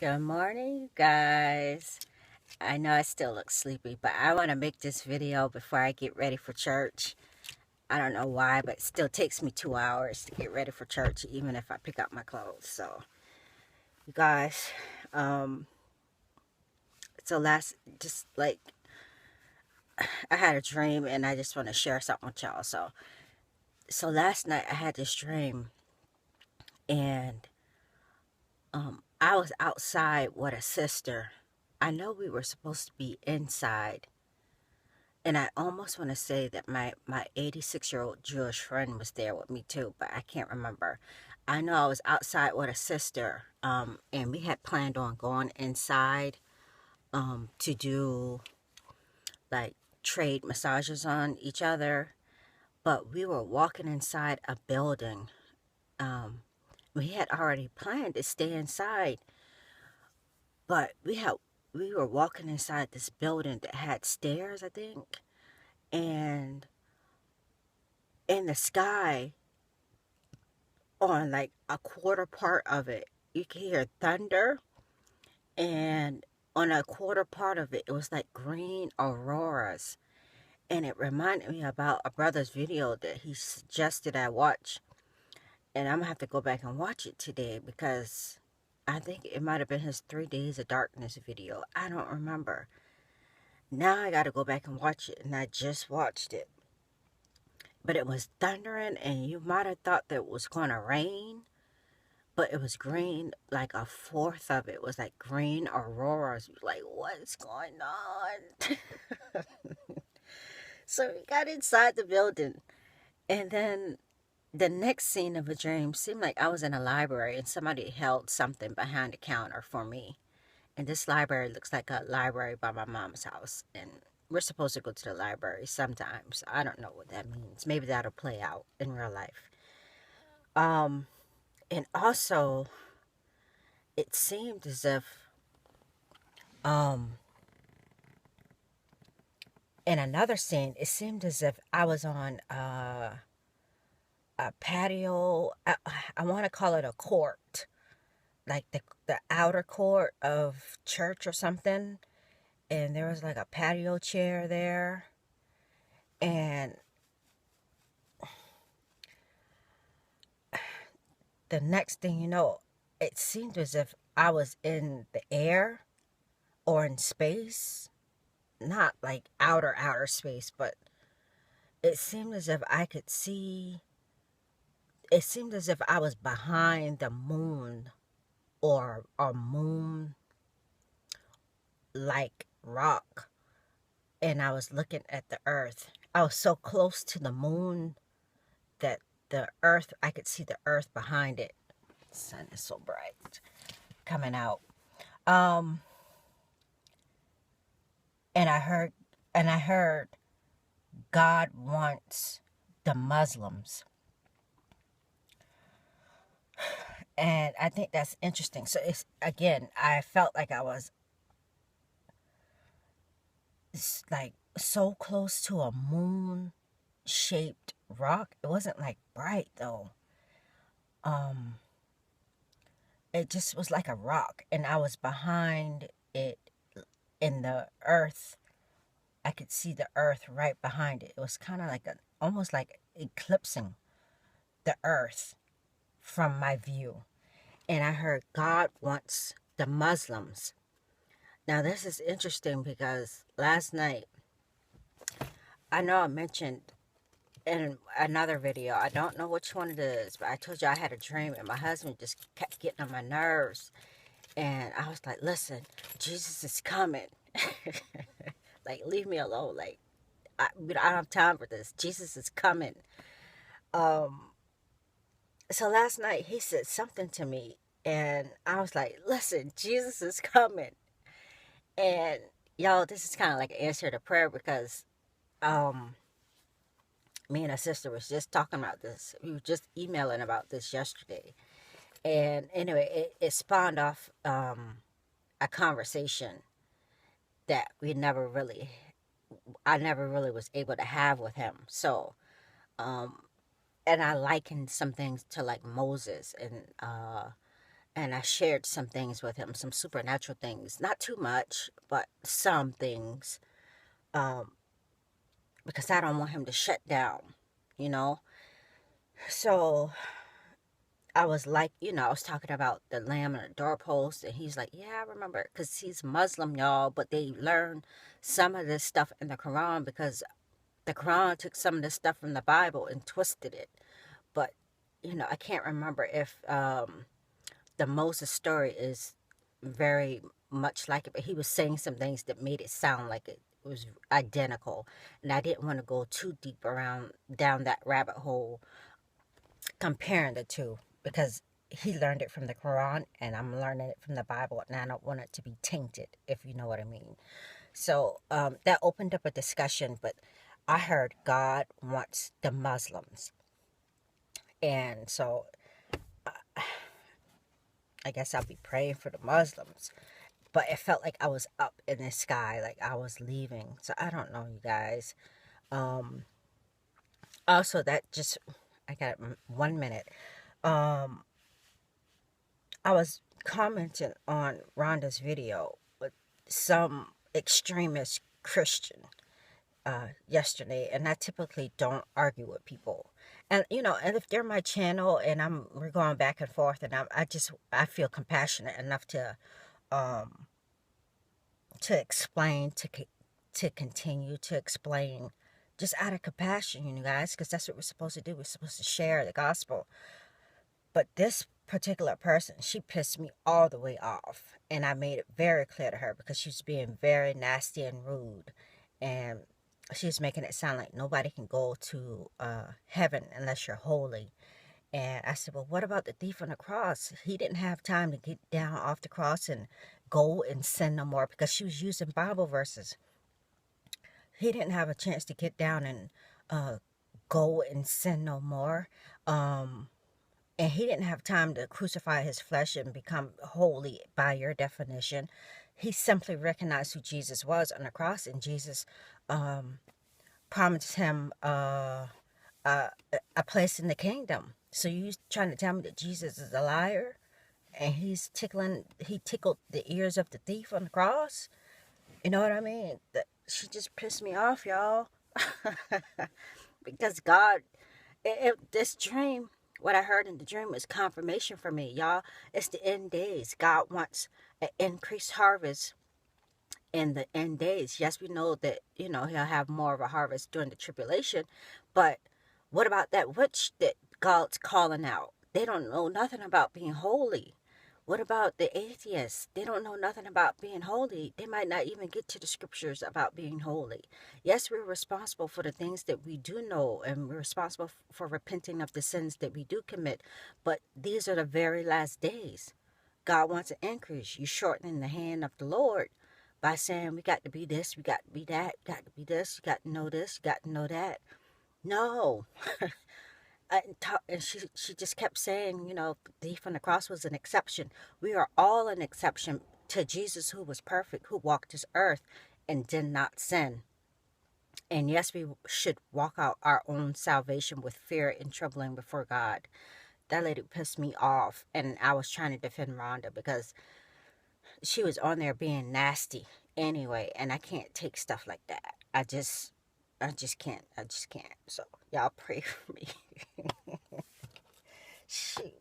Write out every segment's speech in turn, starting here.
Good morning, you guys. I know I still look sleepy, but I want to make this video before I get ready for church. I don't know why, but it still takes me 2 hours to get ready for church, even if I pick up my clothes. So, you guys, um, just like, I had a dream and I just want to share something with y'all. So last night I had this dream and, I was outside with a sister. I know we were supposed to be inside. And I almost want to say that my 86-year-old Jewish friend was there with me too, but I can't remember. I know I was outside with a sister, and we had planned on going inside to do like trade massages on each other, but we were walking inside a building. Um, we had already planned to stay inside, but we were walking inside this building that had stairs, I think, and in the sky on like a quarter part of it, you could hear thunder, and on a quarter part of it, it was like green auroras. And it reminded me about a brother's video that he suggested I watch. And I'm gonna have to go back and watch it today because I think it might have been his 3 Days of Darkness video. I don't remember. Now I gotta go back and watch it, and I just watched it. But it was thundering, and you might have thought that it was gonna rain, but it was green. Like a fourth of it was like green auroras. Like, what's going on? So we got inside the building, and then the next scene of a dream seemed like I was in a library and somebody held something behind the counter for me. And this library looks like a library by my mom's house, and we're supposed to go to the library sometimes. I don't know what that means. Maybe that'll play out in real life. um and also, it seemed as if, um in another scene, it seemed as if I was on a patio. I want to call it a court, like the outer court of church or something. And there was like a patio chair there. And the next thing you know, it seemed as if I was in the air or in space. Not like outer space, but it seemed as if I could see. It seemed as if I was behind the moon, or a moon like rock, and I was looking at the earth. I was so close to the moon that the earth, I could see the earth behind it. The sun is so bright coming out. Um and I heard God wants the Muslims. And I think that's interesting. So it's, again, I felt like I was like so close to a moon shaped rock. It wasn't like bright though. Um it just was like a rock, and I was behind it in the earth. I could see the earth right behind it. It was kind of like almost like eclipsing the earth from my view. And I heard God wants the Muslims. Now this is interesting because last night, I know I mentioned in another video, I don't know which one it is, but I told you I had a dream and my husband just kept getting on my nerves. And I was like, listen, Jesus is coming. Like, leave me alone. Like, I don't have time for this. Jesus is coming. Um, so last night he said something to me, and I was like, listen, Jesus is coming. And y'all, this is kind of like an answer to prayer because um, me and a sister was just talking about this. We were just emailing about this yesterday. And anyway, it spawned off a conversation that I never really was able to have with him. So, and I likened some things to like Moses and and I shared some things with him, some supernatural things. Not too much, but some things. Um, because I don't want him to shut down, you know? So I was like, I was talking about the lamb and the doorpost, and he's like, yeah, I remember, because he's Muslim, y'all, but they learn some of this stuff in the Quran because the Quran took some of this stuff from the Bible and twisted it. But, I can't remember if the Moses story is very much like it, but he was saying some things that made it sound like it was identical. And I didn't want to go too deep around down that rabbit hole comparing the two because he learned it from the Quran and I'm learning it from the Bible, and I don't want it to be tainted, if you know what I mean. So that opened up a discussion, but I heard God wants the Muslims. And so I guess I'll be praying for the Muslims. But it felt like I was up in the sky, like I was leaving. So I don't know, you guys. Um, Also, I got 1 minute. Um, I was commenting on Rhonda's video with some extremist Christian yesterday, and I typically don't argue with people. And and if they're my channel and we're going back and forth, and I feel compassionate enough um to explain, to continue to explain, just out of compassion, you guys, because that's what we're supposed to do. We're supposed to share the gospel. But this particular person, she pissed me all the way off. And I made it very clear to her because she was being very nasty and rude. And she's making it sound like nobody can go to heaven unless you're holy. And I said, well, what about the thief on the cross? He didn't have time to get down off the cross and go and sin no more, because she was using Bible verses. He didn't have a chance to get down and go and sin no more. And he didn't have time to crucify his flesh and become holy by your definition. He simply recognized who Jesus was on the cross, and Jesus promised him a place in the kingdom. So you trying to tell me that Jesus is a liar, and he tickled the ears of the thief on the cross? You know what I mean? She just pissed me off, y'all. Because God, this dream, what I heard in the dream was confirmation for me, y'all. It's the end days. God wants an increased harvest in the end days. Yes, we know that, he'll have more of a harvest during the tribulation, but what about that witch that God's calling out? They don't know nothing about being holy. What about the atheists? They don't know nothing about being holy. They might not even get to the scriptures about being holy. Yes, we're responsible for the things that we do know, and we're responsible for repenting of the sins that we do commit. But these are the very last days. God wants an increase. You're shortening the hand of the Lord by saying we got to be this, we got to be that, we got to be this, you got to know this, you got to know that. No. And she just kept saying, the thief on the cross was an exception. We are all an exception to Jesus, who was perfect, who walked this earth and did not sin. And yes, we should walk out our own salvation with fear and trembling before God. That lady pissed me off, and I was trying to defend Rhonda because she was on there being nasty anyway, and I can't take stuff like that. I just can't. So y'all pray for me. Shoot.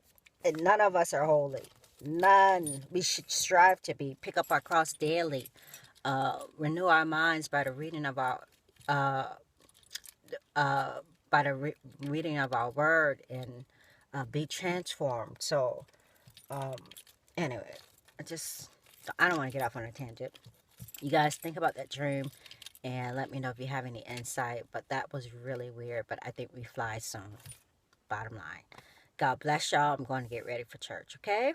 And none of us are holy. None. We should strive to be. Pick up our cross daily. Renew our minds by the reading of our uh, reading of our word, and be transformed. So anyway, I don't want to get off on a tangent. You guys think about that dream and let me know if you have any insight. But that was really weird. But I think we fly soon. Bottom line. God bless y'all. I'm going to get ready for church, okay?